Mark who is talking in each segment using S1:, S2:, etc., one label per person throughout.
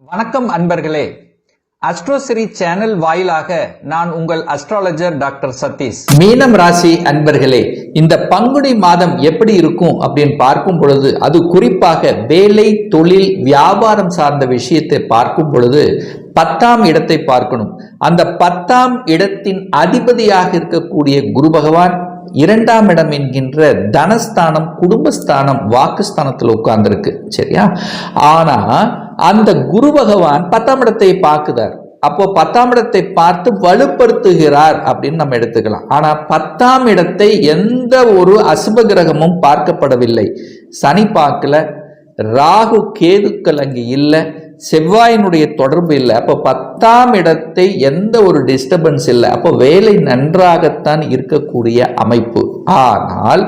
S1: வணக்கம் அன்பர்களே. அஸ்ட்ரோசிரி சேனல் வாயிலாக நான் உங்கள் அஸ்ட்ராலஜர் டாக்டர் சதீஷ்.
S2: மீனம் ராசி அன்பர்களே, இந்த பங்குனி மாதம் எப்படி இருக்கும் அப்படின்னு பார்க்கும் பொழுது, அது குறிப்பாக வேலை, தொழில், வியாபாரம் சார்ந்த விஷயத்தை பார்க்கும் பொழுது 10ஆம் இடத்தை பார்க்கணும். அந்த 10ஆம் இடத்தின் அதிபதியாக இருக்கக்கூடிய குரு பகவான் 2ஆம் இடம் என்கின்ற தனஸ்தானம், குடும்பஸ்தானம், வாக்குஸ்தானத்தில் உட்கார்ந்துருக்கு. சரியா? ஆனா அந்த குரு பகவான் 10ஆம் இடத்தை பார்க்குறார். அப்போ 10ஆம் இடத்தை பார்த்து வலுப்படுத்துகிறார் அப்படின்னு நம்ம எடுத்துக்கலாம். ஆனா 10ஆம் இடத்தை எந்த ஒரு அசுப கிரகமும் பார்க்கப்படவில்லை. சனி பார்க்கல, ராகு கேதுக்கள் அங்கு இல்லை, செவ்வாயினுடைய தொடர்பு இல்லை. அப்போ 10ஆம் இடத்தை எந்த ஒரு டிஸ்டர்பன்ஸ் இல்லை. அப்போ வேலை நன்றாகத்தான் இருக்கக்கூடிய அமைப்பு. ஆனால்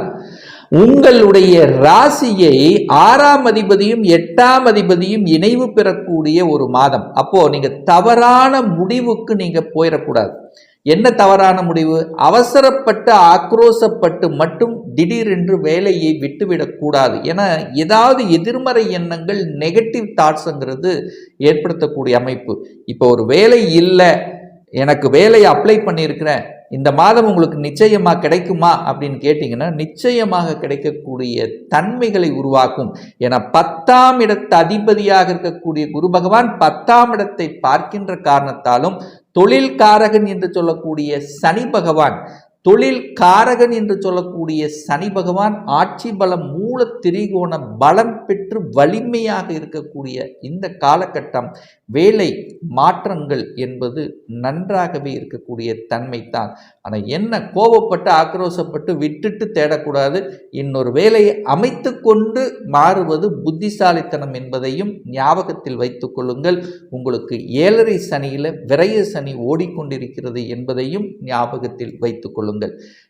S2: உங்களுடைய ராசியை 6ஆம் அதிபதியும் 8ஆம் அதிபதியும் இணைவு பெறக்கூடிய ஒரு மாதம். அப்போ நீங்க தவறான முடிவுக்கு நீங்க போயிடக்கூடாது. என்ன தவறான முடிவு? அவசரப்பட்டு ஆக்ரோசப்பட்டு மட்டும் திடீரென்று வேலையை விட்டுவிடக்கூடாது. ஏன்னா ஏதாவது எதிர்மறை எண்ணங்கள், நெகட்டிவ் தாட்ஸ்ங்கிறது ஏற்படுத்தக்கூடிய அமைப்பு. இப்போ ஒரு வேலை இல்லை, எனக்கு வேலையை அப்ளை பண்ணியிருக்கிறேன், இந்த மாதம் உங்களுக்கு நிச்சயமா கிடைக்குமா அப்படின்னு கேட்டீங்கன்னா நிச்சயமாக கிடைக்கக்கூடிய தன்மைகளை உருவாக்கும். ஏன்னா 10ஆம் இடத்து அதிபதியாக இருக்கக்கூடிய குரு பகவான் 10ஆம் இடத்தை பார்க்கின்ற காரணத்தாலும் தொழில் காரகன் என்று சொல்லக்கூடிய சனி பகவான், தொழில் காரகன் என்று சொல்லக்கூடிய சனி பகவான் ஆட்சி பலம், மூல திரிகோண பலம் பெற்று வலிமையாக இருக்கக்கூடிய இந்த காலகட்டம் வேலை மாற்றங்கள் என்பது நன்றாகவே இருக்கக்கூடிய தன்மை தான். ஆனால் என்ன, கோபப்பட்டு ஆக்ரோசப்பட்டு விட்டுட்டு தேடக்கூடாது. இன்னொரு வேலையை அமைத்து கொண்டு மாறுவது புத்திசாலித்தனம் என்பதையும் ஞாபகத்தில் வைத்துக் கொள்ளுங்கள். உங்களுக்கு 7.5 சனியில் விரைய சனி ஓடிக்கொண்டிருக்கிறது என்பதையும் ஞாபகத்தில் வைத்துக் கொள்ளுங்கள்.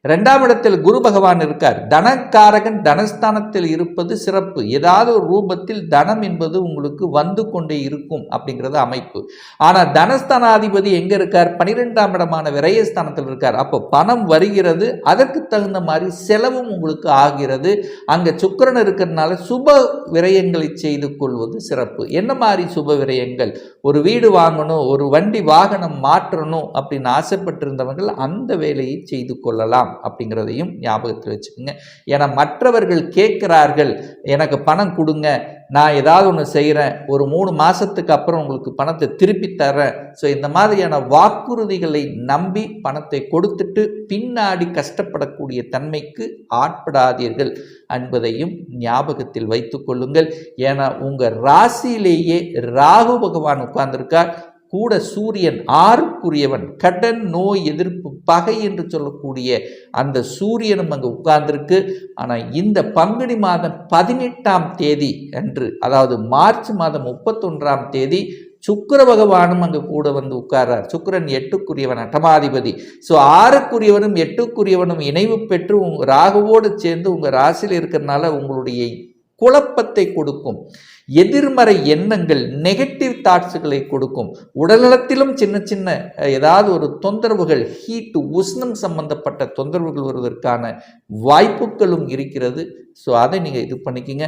S2: 2ஆம் இடத்தில் குரு பகவான் இருக்கார். தனக்காரகன் தனஸ்தானத்தில் இருப்பது சிறப்பு. ஏதாவது ஒரு ரூபத்தில் தனம் என்பது உங்களுக்கு வந்து கொண்டே இருக்கும் அப்படிங்கிறது அமைப்பு. ஆனா தனஸ்தானாதிபதி எங்க இருக்கார்? 12ஆம் இடமான விரயஸ்தானத்தில் இருக்கார். அப்போ பணம் வருகிறது, அதற்கு தகுந்த மாதிரி செலவும் உங்களுக்கு ஆகிறது. அங்க சுக்கிரன் இருக்கிறதுனால சுப விரயங்களை செய்து கொள்வது சிறப்பு. என்ன மாதிரி சுப விரயங்கள்? ஒரு வீடு வாங்கணும், ஒரு வண்டி வாகனம் மாற்றணும் அப்படின்னு ஆசைப்பட்டிருந்தவர்கள் அந்த வேலையை செய்து கொள்ளலாம் அப்படிங்கிறதையும் ஞாபகத்தில் வச்சுக்கோங்க. ஏன்னா மற்றவர்கள் கேட்கிறார்கள், எனக்கு பணம் கொடுங்க, நான் ஏதாவது ஒன்று செய்கிறேன், ஒரு 3 மாதத்துக்கு அப்புறம் உங்களுக்கு பணத்தை திருப்பி தரேன். ஸோ இந்த மாதிரியான வாக்குறுதிகளை நம்பி பணத்தை கொடுத்துட்டு பின்னாடி கஷ்டப்படக்கூடிய தன்மைக்கு ஆட்படாதீர்கள் என்பதையும் ஞாபகத்தில் வைத்துக் கொள்ளுங்கள். ஏன்னா உங்கள் ராசியிலேயே ராகு பகவான் உட்கார்ந்திருக்கார். கூட சூரியன் 6க்குரியவன், கடன், நோய் எதிர்ப்பு, பகை என்று சொல்லக்கூடிய அந்த சூரியனும் அங்கு உட்கார்ந்திருக்கு. ஆனால் இந்த பங்குனி மாதம் 18ஆம் தேதி அன்று, அதாவது மார்ச் மாதம் 31ஆம் தேதி சுக்கிர பகவானும் அங்கு கூட வந்து உட்கார்றார். சுக்கிரன் 8க்குரியவன், அட்டமாதிபதி. ஸோ 6க்குரியவனும் 8க்குரியவனும் இணைவு பெற்று ராகுவோடு சேர்ந்து உங்கள் ராசியில் இருக்கிறதுனால உங்களுடைய குழப்பத்தை கொடுக்கும். எதிர்மறை எண்ணங்கள், நெகட்டிவ் தாட்ஸுகளை கொடுக்கும். உடல்நலத்திலும் சின்ன சின்ன ஏதாவது ஒரு தொந்தரவுகள், ஹீட்டு, உஷ்ணம் சம்பந்தப்பட்ட தொந்தரவுகள் வருவதற்கான வாய்ப்புகளும் இருக்கிறது. ஸோ அதை நீங்கள் இது பண்ணிக்கிங்க.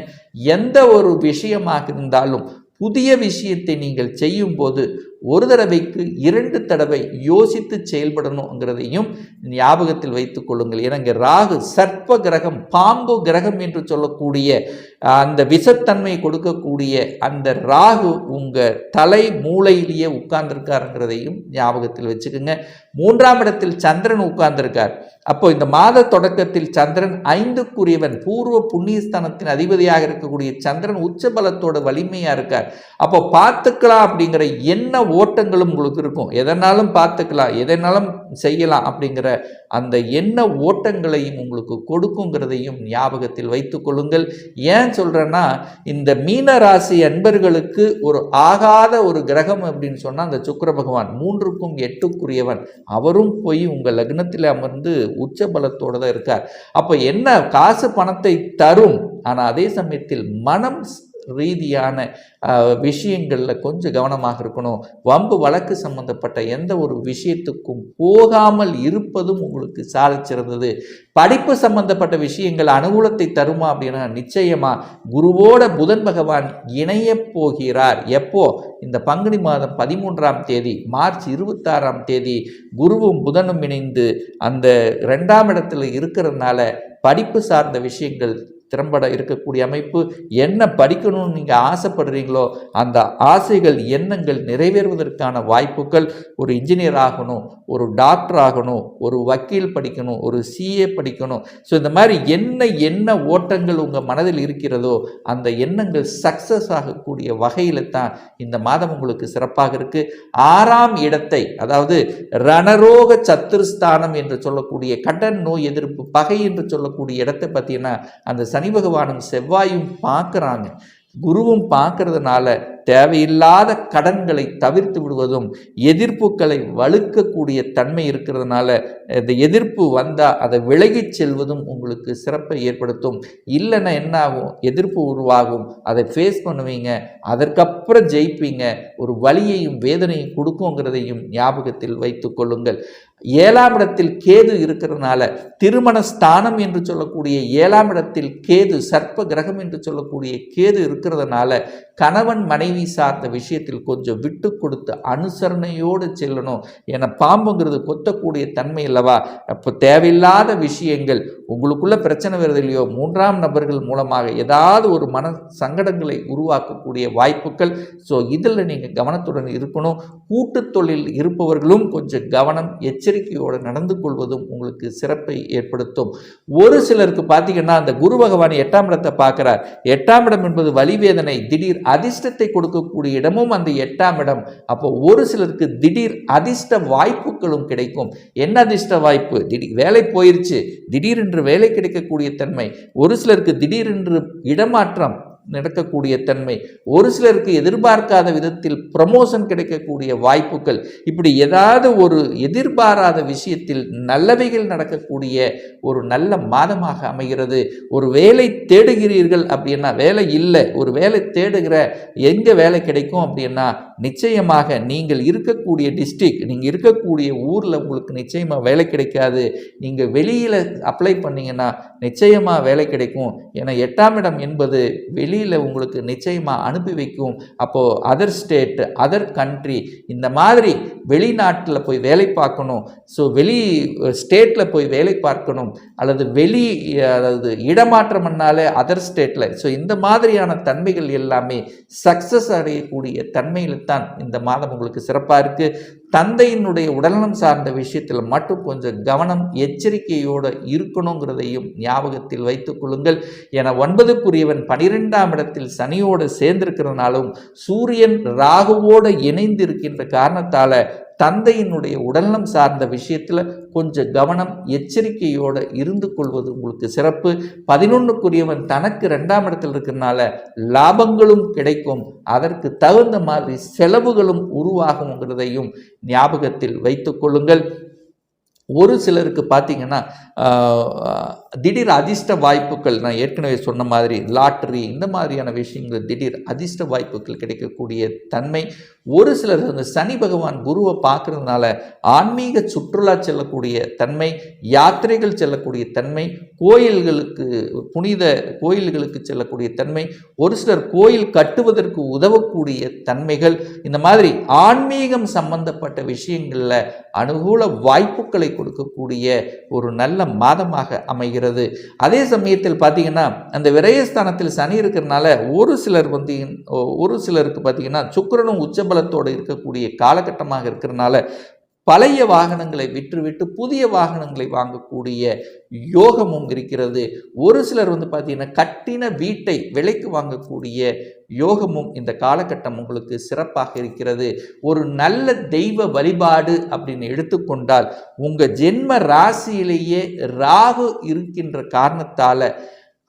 S2: எந்த ஒரு விஷயமாக இருந்தாலும் புதிய விஷயத்தை நீங்கள் செய்யும் போது ஒரு தடவைக்கு 2 தடவை யோசித்து செயல்படணுங்கிறதையும் ஞாபகத்தில் வைத்துக் கொள்ளுங்கள். ஏன்னா இங்கே ராகு சர்ப்ப கிரகம், பாம்பு கிரகம் என்று சொல்லக்கூடிய அந்த விஷத்தன்மை கொடுக்கக்கூடிய அந்த ராகு உங்க தலை மூளையிலேயே உட்கார்ந்திருக்காருங்கிறதையும் ஞாபகத்தில் வச்சுக்கோங்க. 3ஆம் இடத்தில் சந்திரன் உட்கார்ந்திருக்கார். அப்போ இந்த மாத தொடக்கத்தில் சந்திரன் 5க்குரியவன், பூர்வ புண்ணியஸ்தானத்தின் அதிபதியாக இருக்கக்கூடிய சந்திரன் உச்சபலத்தோட வலிமையா இருக்கார். அப்போ பார்த்துக்கலாம் அப்படிங்கிற என்ன ஓட்டங்களும் உங்களுக்கு இருக்கும். எதனாலும் பார்த்துக்கலாம், எதனாலும் செய்யலாம் அப்படிங்கிற அந்த எண்ண ஓட்டங்களையும் உங்களுக்கு கொடுக்குங்கிறதையும் ஞாபகத்தில் வைத்துக் கொள்ளுங்கள். ஏன் சொல்றேன்னா, இந்த மீன ராசி அன்பர்களுக்கு ஒரு ஆகாத ஒரு கிரகம் அப்படின்னு சொன்னா அந்த சுக்கிர பகவான் 3க்கும் 8க்குரியவன், அவரும் போய் உங்க லக்னத்தில் அமர்ந்து உச்ச பலத்தோட தான் இருக்கார். அப்போ என்ன, காசு பணத்தை தரும், ஆனால் அதே சமயத்தில் மனம் ரீதியான விஷயங்களில் கொஞ்சம் கவனமாக இருக்கணும். வம்பு வழக்கு சம்பந்தப்பட்ட எந்த ஒரு விஷயத்துக்கும் போகாமல் இருப்பதும் உங்களுக்கு சாதிச்சிருந்தது. படிப்பு சம்பந்தப்பட்ட விஷயங்கள் அனுகூலத்தை தருமா அப்படின்னா நிச்சயமா குருவோட புதன் பகவான் இணைய போகிறார். எப்போ? இந்த பங்குனி மாதம் 13ஆம் தேதி, மார்ச் 26ஆம் தேதி குருவும் புதனும் இணைந்து அந்த 2ஆம் இடத்துல இருக்கிறதுனால படிப்பு சார்ந்த விஷயங்கள் திறம்பட இருக்கக்கூடிய அமைப்பு. என்ன படிக்கணும்னு நீங்கள் ஆசைப்படுறீங்களோ அந்த ஆசைகள் எண்ணங்கள் நிறைவேறுவதற்கான வாய்ப்புகள். ஒரு இன்ஜினியர் ஆகணும், ஒரு டாக்டர் ஆகணும், ஒரு வக்கீல் படிக்கணும், ஒரு சிஏ படிக்கணும். ஸோ இந்த மாதிரி என்ன ஓட்டங்கள் உங்கள் மனதில் இருக்கிறதோ அந்த எண்ணங்கள் சக்ஸஸ் ஆகக்கூடிய வகையில் தான் இந்த மாதம் உங்களுக்கு சிறப்பாக இருக்குது. 6ஆம் இடத்தை, அதாவது ரணரோக சத்துருஸ்தானம் என்று சொல்லக்கூடிய கடன் நோய் எதிர்ப்பு பகை என்று சொல்லக்கூடிய இடத்தை பார்த்தீங்கன்னா அந்த சனி பகவானும் செவ்வாயும் பார்க்குறாங்க. குருவும் பார்க்கறதுனால தேவையில்லாத கடன்களை தவிர்த்து விடுவதும், எதிர்ப்புகளை வலுக்கக்கூடிய தன்மை இருக்கிறதுனால இந்த எதிர்ப்பு வந்தால் அதை விலகிச் செல்வதும் உங்களுக்கு சிறப்பை ஏற்படுத்தும். இல்லைன்னா என்ன ஆகும்? எதிர்ப்பு உருவாகும், அதை ஃபேஸ் பண்ணுவீங்க, அதற்கப்புறம் ஜெயிப்பீங்க. ஒரு வலியையும் வேதனையும் கொடுக்குங்கிறதையும் ஞாபகத்தில் வைத்து கொள்ளுங்கள். 7ஆம் இடத்தில் கேது இருக்கிறதுனால திருமண ஸ்தானம் என்று சொல்லக்கூடிய 7ஆம் இடத்தில் கேது, சர்ப்ப கிரகம் என்று சொல்லக்கூடிய கேது இருக்கிறதுனால கணவன் மனைவி சார்ந்த விஷயத்தில் கொஞ்சம் விட்டு கொடுத்து அனுசரணையோடு செல்லணும். ஏன்னா பாம்புங்கிறது கொத்தக்கூடிய தன்மை இல்லவா? அப்போ தேவையில்லாத விஷயங்கள் உங்களுக்குள்ள பிரச்சனை வருது இல்லையோ, 3ஆம் நபர்கள் மூலமாக ஏதாவது ஒரு மன சங்கடங்களை உருவாக்கக்கூடிய வாய்ப்புகள். ஸோ இதில் நீங்கள் கவனத்துடன் இருக்கணும். கூட்டு தொழில் இருப்பவர்களும் கொஞ்சம் கவனம் எச்சரிக்கையோடு நடந்து கொள்வதும் உங்களுக்கு சிறப்பை ஏற்படுத்தும். ஒரு சிலருக்கு பார்த்தீங்கன்னா அந்த குரு பகவான் 8ஆம் இடத்தை பார்க்கிறார். 8ஆம் இடம் என்பது வலிவேதனை, திடீர் அதிர்ஷ்டத்தை கொடுக்கக்கூடிய இடமும் அந்த 8ஆம் இடம். அப்போ ஒரு சிலருக்கு திடீர் அதிர்ஷ்ட வாய்ப்புகளும் கிடைக்கும். என்ன அதிர்ஷ்ட வாய்ப்பு? திடீர் வேலை போயிருச்சு, திடீரென்று வேலை கிடைக்கக்கூடிய தன்மை. ஒரு சிலருக்கு திடீரென்று இடமாற்றம் நடக்கக்கூடிய தன்மை. ஒரு சிலருக்கு எதிர்பார்க்காத விதத்தில் ப்ரமோஷன் கிடைக்கக்கூடிய வாய்ப்புகள். இப்படி ஏதாவது ஒரு எதிர்பாராத விஷயத்தில் நல்லவைகள் நடக்கக்கூடிய ஒரு நல்ல மாதமாக அமைகிறது. ஒரு வேலை தேடுகிறீர்கள் அப்படின்னா, வேலை இல்லை, ஒரு வேலை தேடுகிற, எங்கே வேலை கிடைக்கும் அப்படின்னா நிச்சயமாக நீங்கள் இருக்கக்கூடிய டிஸ்ட்ரிக்ட், நீங்கள் இருக்கக்கூடிய ஊரில் உங்களுக்கு நிச்சயமாக வேலை கிடைக்காது. நீங்கள் வெளியில் அப்ளை பண்ணிங்கன்னா நிச்சயமாக வேலை கிடைக்கும். ஏன்னா 8ஆம் இடம் என்பது வெளியில் உங்களுக்கு நிச்சயமாக அனுப்பி வைக்கும். அப்போது அதர் ஸ்டேட், அதர் கண்ட்ரி, இந்த மாதிரி வெளிநாட்டில் போய் வேலை பார்க்கணும், ஸோ வெளி ஸ்டேட்டில் போய் வேலை பார்க்கணும், அல்லது அதாவது இடமாற்றம் பண்ணாலே அதர் ஸ்டேட்டில். ஸோ இந்த மாதிரியான தன்மைகள் எல்லாமே சக்ஸஸ் அடையக்கூடிய தன்மையில் தான் இந்த மாதம் உங்களுக்கு சிறப்பாக இருக்குது. தந்தையினுடைய உடல்நலம் சார்ந்த விஷயத்தில் மட்டும் கொஞ்சம் கவனம் எச்சரிக்கையோடு இருக்கணுங்கிறதையும் ஞாபகத்தில் வைத்துக் கொள்ளுங்கள். என 9க்குரியவன் 12ஆம் இடத்தில் சனியோடு சேர்ந்திருக்கிறதுனாலும் சூரியன் ராகுவோடு இணைந்து இருக்கின்ற காரணத்தால் தந்தையினுடைய உடல்நலம் சார்ந்த விஷயத்தில் கொஞ்சம் கவனம் எச்சரிக்கையோடு இருந்து கொள்வது உங்களுக்கு சிறப்பு. 11க்குரியவன் தனக்கு 2ஆம் இடத்தில் இருக்கிறதுனால லாபங்களும் கிடைக்கும், அதற்கு தகுந்த மாதிரி செலவுகளும் உருவாகுங்கிறதையும் ஞாபகத்தில் வைத்துக் கொள்ளுங்கள். ஒரு சிலருக்கு பார்த்தீங்கன்னா திடீர் அதிர்ஷ்ட வாய்ப்புகள், நான் ஏற்கனவே சொன்ன மாதிரி லாட்டரி, இந்த மாதிரியான விஷயங்கள் திடீர் அதிர்ஷ்ட வாய்ப்புகள் கிடைக்கக்கூடிய தன்மை. ஒரு சிலர் அந்த சனி பகவான் குருவை பார்க்கறதுனால ஆன்மீக சுற்றுலா செல்லக்கூடிய தன்மை, யாத்திரைகள் செல்லக்கூடிய தன்மை, கோயில்களுக்கு, புனித கோயில்களுக்கு செல்லக்கூடிய தன்மை, ஒரு சிலர் கோயில் கட்டுவதற்கு உதவக்கூடிய தன்மைகள், இந்த மாதிரி ஆன்மீகம் சம்பந்தப்பட்ட விஷயங்களில் அனுகூல வாய்ப்புகளை கொடுக்கக்கூடிய ஒரு நல்ல மாதமாக அமைகிறது. அதே சமயத்தில் பார்த்தீங்கன்னா அந்த விரயஸ்தானத்தில் சனி இருக்கிறதுனால ஒரு சிலருக்கு பார்த்தீங்கன்னா சுக்கிரனும் உச்சபலத்தோடு இருக்கக்கூடிய காலகட்டமாக இருக்கிறதுனால பழைய வாகனங்களை விற்றுவிட்டு புதிய வாகனங்களை வாங்கக்கூடிய யோகமும் இருக்கிறது. ஒரு சிலர் பார்த்தீங்கன்னா கட்டின வீட்டை விலைக்கு வாங்கக்கூடிய யோகமும் இந்த காலகட்டம் உங்களுக்கு சிறப்பாக இருக்கிறது. ஒரு நல்ல தெய்வ வழிபாடு அப்படின்னு எடுத்துக்கொண்டால் உங்கள் ஜென்ம ராசியிலேயே ராகு இருக்கின்ற காரணத்தால்,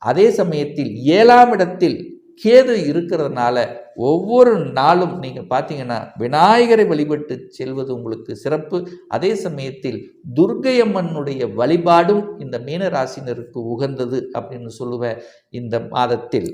S2: அதே சமயத்தில் 7ஆம் இடத்தில் கேது இருக்கிறதுனால ஒவ்வொரு நாளும் நீங்கள் பார்த்தீங்கன்னா விநாயகரை வழிபட்டு செல்வது உங்களுக்கு சிறப்பு. அதே சமயத்தில் துர்க்கையம்மனுடைய வழிபாடும் இந்த மீனராசினருக்கு உகந்தது அப்படின்னு சொல்லுவேன் இந்த மாதத்தில்.